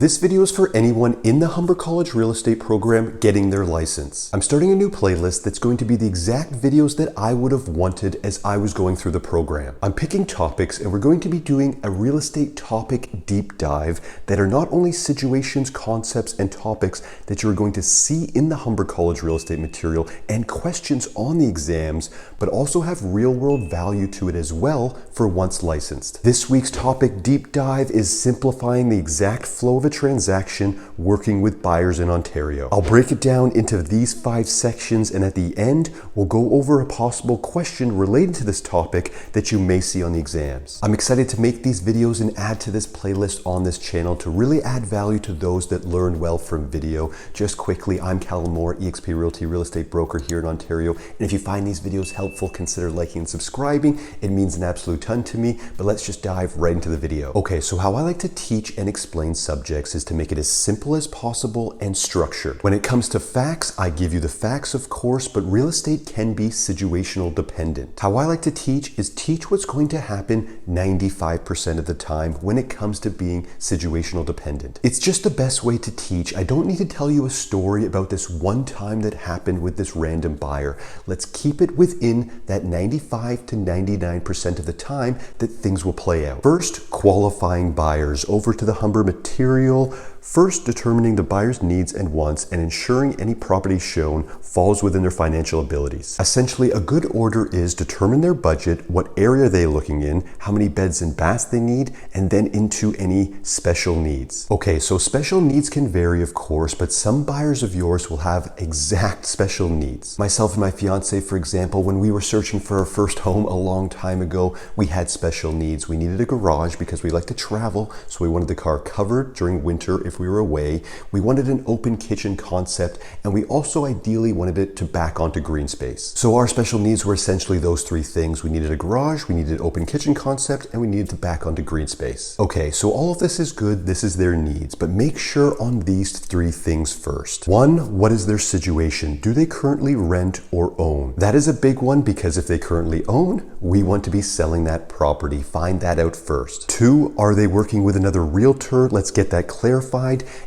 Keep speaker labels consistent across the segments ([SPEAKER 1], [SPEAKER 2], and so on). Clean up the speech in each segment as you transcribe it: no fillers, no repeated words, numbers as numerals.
[SPEAKER 1] This video is for anyone in the Humber College Real Estate program getting their license. I'm starting a new playlist that's going to be the exact videos that I would have wanted as I was going through the program. I'm picking topics and we're going to be doing a real estate topic deep dive that are not only situations, concepts, and topics that you're going to see in the Humber College Real Estate material and questions on the exams, but also have real world value to it as well for once licensed. This week's topic deep dive is simplifying the exact flow of a transaction working with buyers in Ontario. I'll break it down into these 5 sections, and at the end, we'll go over a possible question related to this topic that you may see on the exams. I'm excited to make these videos and add to this playlist on this channel to really add value to those that learn well from video. Just quickly, I'm Callum Moore, eXp Realty Real Estate Broker here in Ontario. And if you find these videos helpful, consider liking and subscribing. It means an absolute ton to me, but let's just dive right into the video. Okay, so how I like to teach and explain subjects is to make it as simple as possible and structured. When it comes to facts, I give you the facts, of course, but real estate can be situational dependent. How I like to teach is teach what's going to happen 95% of the time when it comes to being situational dependent. It's just the best way to teach. I don't need to tell you a story about this one time that happened with this random buyer. Let's keep it within that 95 to 99% of the time that things will play out. First, qualifying buyers. Over to the Humber material. First, determining the buyer's needs and wants and ensuring any property shown falls within their financial abilities. Essentially, a good order is determine their budget, what area they're looking in, how many beds and baths they need, and then into any special needs. Okay, so special needs can vary, of course, but some buyers of yours will have exact special needs. Myself and my fiance, for example, when we were searching for our first home a long time ago, we had special needs. We needed a garage because we like to travel, so we wanted the car covered during winter if we were away. We wanted an open kitchen concept, and we also ideally wanted it to back onto green space. So our special needs were essentially those 3 things. We needed a garage, we needed an open kitchen concept, and we needed to back onto green space. Okay, so all of this is good. This is their needs, but make sure on these 3 things first. 1, what is their situation? Do they currently rent or own? That is a big one because if they currently own, we want to be selling that property. Find that out first. 2, are they working with another realtor? Let's get that clarified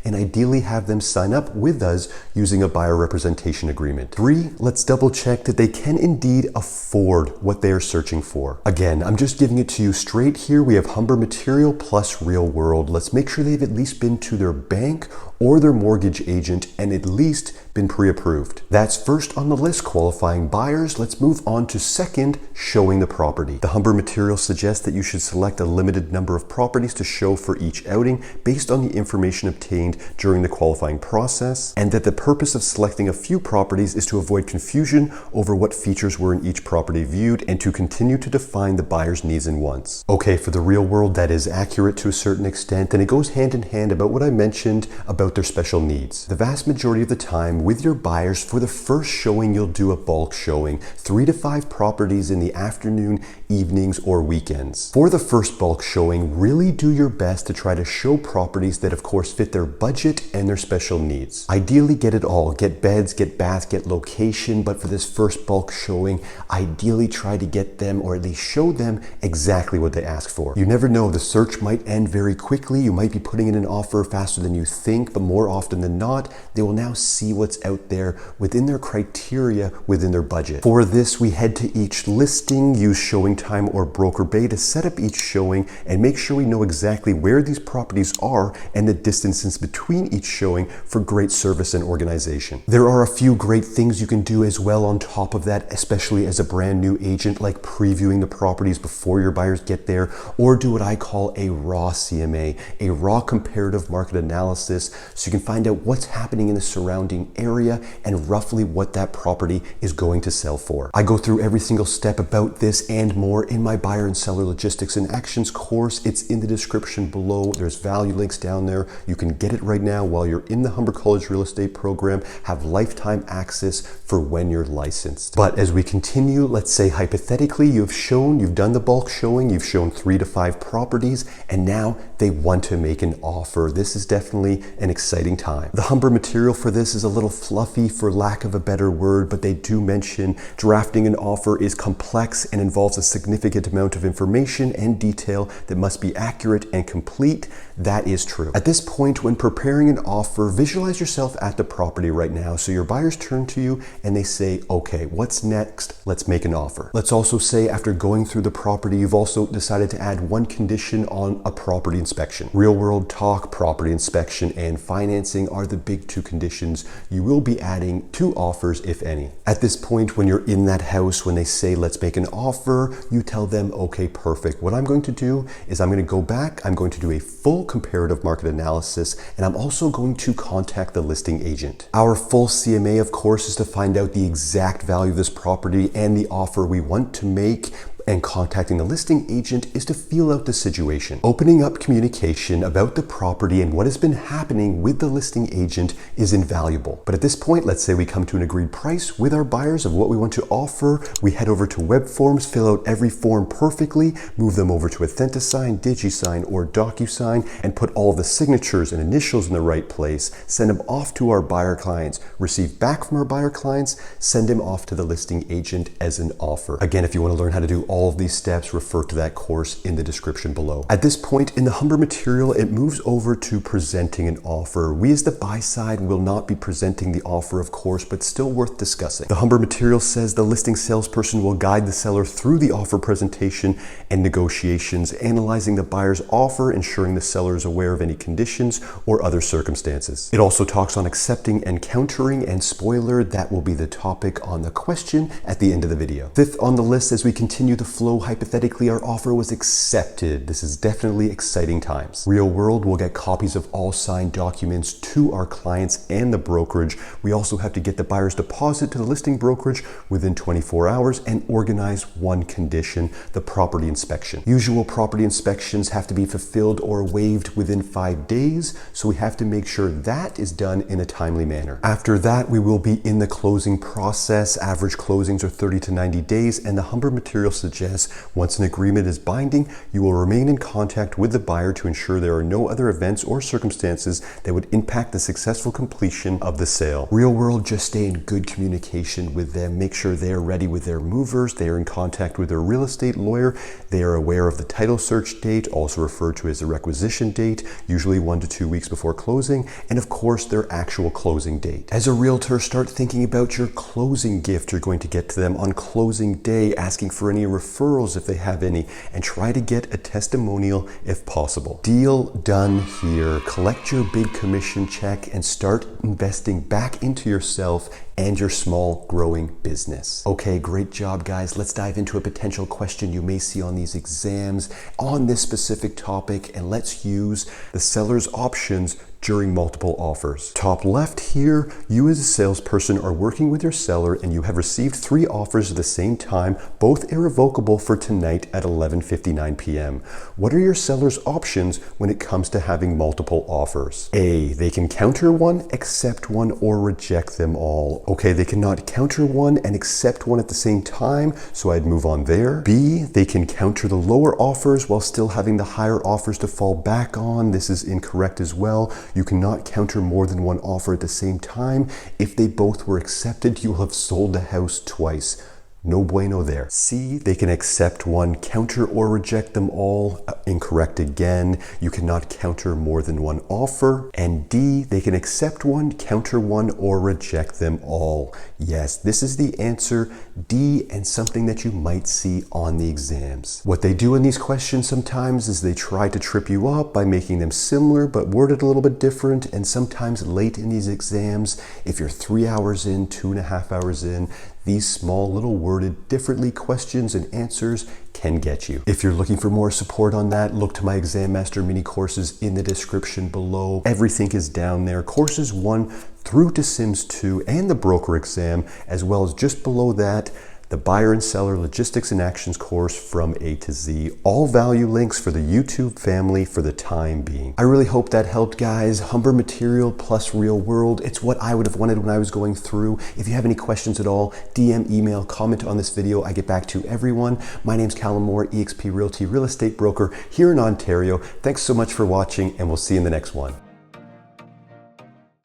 [SPEAKER 1] and ideally have them sign up with us using a buyer representation agreement. 3, let's double check that they can indeed afford what they are searching for. Again, I'm just giving it to you straight here. We have Humber material plus real world. Let's make sure they've at least been to their bank or their mortgage agent and at least been pre-approved. That's first on the list, qualifying buyers. Let's move on to second, showing the property. The Humber material suggests that you should select a limited number of properties to show for each outing based on the information obtained during the qualifying process, and that the purpose of selecting a few properties is to avoid confusion over what features were in each property viewed and to continue to define the buyer's needs and wants. Okay, for the real world, that is accurate to a certain extent, and it goes hand in hand about what I mentioned about their special needs. The vast majority of the time with your buyers, for the first showing, you'll do a bulk showing, 3 to 5 properties in the afternoon, evenings, or weekends. For the first bulk showing, really do your best to try to show properties that of course fit their budget and their special needs. Ideally get it all, get beds, get baths, get location, but for this first bulk showing, ideally try to get them or at least show them exactly what they ask for. You never know, the search might end very quickly. You might be putting in an offer faster than you think, but more often than not, they will now see what's out there within their criteria, within their budget. For this, we head to each listing, use Showing Time or Broker Bay to set up each showing and make sure we know exactly where these properties are and the distances between each showing for great service and organization. There are a few great things you can do as well on top of that, especially as a brand new agent, like previewing the properties before your buyers get there, or do what I call a raw CMA, a raw comparative market analysis, so you can find out what's happening in the surrounding area and roughly what that property is going to sell for. I go through every single step about this and more in my buyer and seller logistics and actions course. It's in the description below. There's value links down there. You can get it right now while you're in the Humber College Real Estate program, have lifetime access for when you're licensed. But as we continue, let's say hypothetically you've done the bulk showing, you've shown 3 to 5 properties, and now they want to make an offer. This is definitely an exciting time. The Humber material for this is a little fluffy, for lack of a better word, but they do mention drafting an offer is complex and involves a significant amount of information and detail that must be accurate and complete. That is true. true. At this point, when preparing an offer, visualize yourself at the property right now. So your buyers turn to you and they say, okay, what's next? Let's make an offer. Let's also say after going through the property, you've also decided to add one condition on a property inspection. Real world talk, property inspection, and financing are the big two conditions. You will be adding 2 offers, if any. At this point, when you're in that house, when they say, let's make an offer, you tell them, okay, perfect. What I'm going to do is I'm going to go back, I'm going to do a full comparative market analysis, and I'm also going to contact the listing agent. Our full CMA, of course, is to find out the exact value of this property and the offer we want to make. And contacting the listing agent is to feel out the situation. Opening up communication about the property and what has been happening with the listing agent is invaluable. But at this point, let's say we come to an agreed price with our buyers of what we want to offer. We head over to web forms, fill out every form perfectly, move them over to Authentisign, DigiSign, or DocuSign, and put all the signatures and initials in the right place, send them off to our buyer clients, receive back from our buyer clients, send them off to the listing agent as an offer. Again, if you want to learn how to do all of these steps, refer to that course in the description below. At this point in the Humber material, it moves over to presenting an offer. We as the buy side will not be presenting the offer, of course, but still worth discussing. The Humber material says the listing salesperson will guide the seller through the offer presentation and negotiations, analyzing the buyer's offer, ensuring the seller is aware of any conditions or other circumstances. It also talks on accepting and countering, and spoiler, that will be the topic on the question at the end of the video. 5th on the list, as we continue the flow, hypothetically our offer was accepted. This is definitely exciting times. Real world will get copies of all signed documents to our clients and the brokerage. We also have to get the buyer's deposit to the listing brokerage within 24 hours and organize one condition, the property inspection. Usual property inspections have to be fulfilled or waived within 5 days, so we have to make sure that is done in a timely manner. After that, we will be in the closing process. Average closings are 30 to 90 days, and the Humber material suggests once an agreement is binding, you will remain in contact with the buyer to ensure there are no other events or circumstances that would impact the successful completion of the sale. Real world, just stay in good communication with them. Make sure they are ready with their movers. They are in contact with their real estate lawyer. They are aware of the title search date, also referred to as the requisition date, usually 1 to 2 weeks before closing, and of course their actual closing date. As a realtor, start thinking about your closing gift you're going to get to them on closing day, asking for any referrals if they have any, and try to get a testimonial if possible. Deal done here. Collect your big commission check and start investing back into yourself and your small growing business. Okay, great job, guys. Let's dive into a potential question you may see on these exams on this specific topic, and let's use the seller's options during multiple offers. Top left here, you as a salesperson are working with your seller and you have received 3 offers at the same time, both irrevocable for tonight at 11:59 p.m. What are your seller's options when it comes to having multiple offers? A, they can counter one, accept one, or reject them all. Okay, they cannot counter one and accept one at the same time, so I'd move on there. B, they can counter the lower offers while still having the higher offers to fall back on. This is incorrect as well. You cannot counter more than one offer at the same time. If they both were accepted, you will have sold the house twice. No bueno there. C, they can accept one, counter or reject them all. Incorrect again. You cannot counter more than one offer. And D, they can accept one, counter one, or reject them all. Yes, this is the answer, D, and something that you might see on the exams. What they do in these questions sometimes is they try to trip you up by making them similar but worded a little bit different, and sometimes late in these exams, if you're 3 hours in, 2.5 hours in, these small little worded differently questions and answers can get you. If you're looking for more support on that, look to my Exam Master mini courses in the description below. Everything is down there. Courses 1 through to Sims 2 and the broker exam, as well as just below that, the buyer and seller logistics and actions course from A to Z. All value links for the YouTube family for the time being. I really hope that helped, guys. Humber material plus real world. It's what I would have wanted when I was going through. If you have any questions at all, DM, email, comment on this video. I get back to everyone. My name's Callum Moore, eXp Realty real estate broker here in Ontario. Thanks so much for watching, and we'll see you in the next one.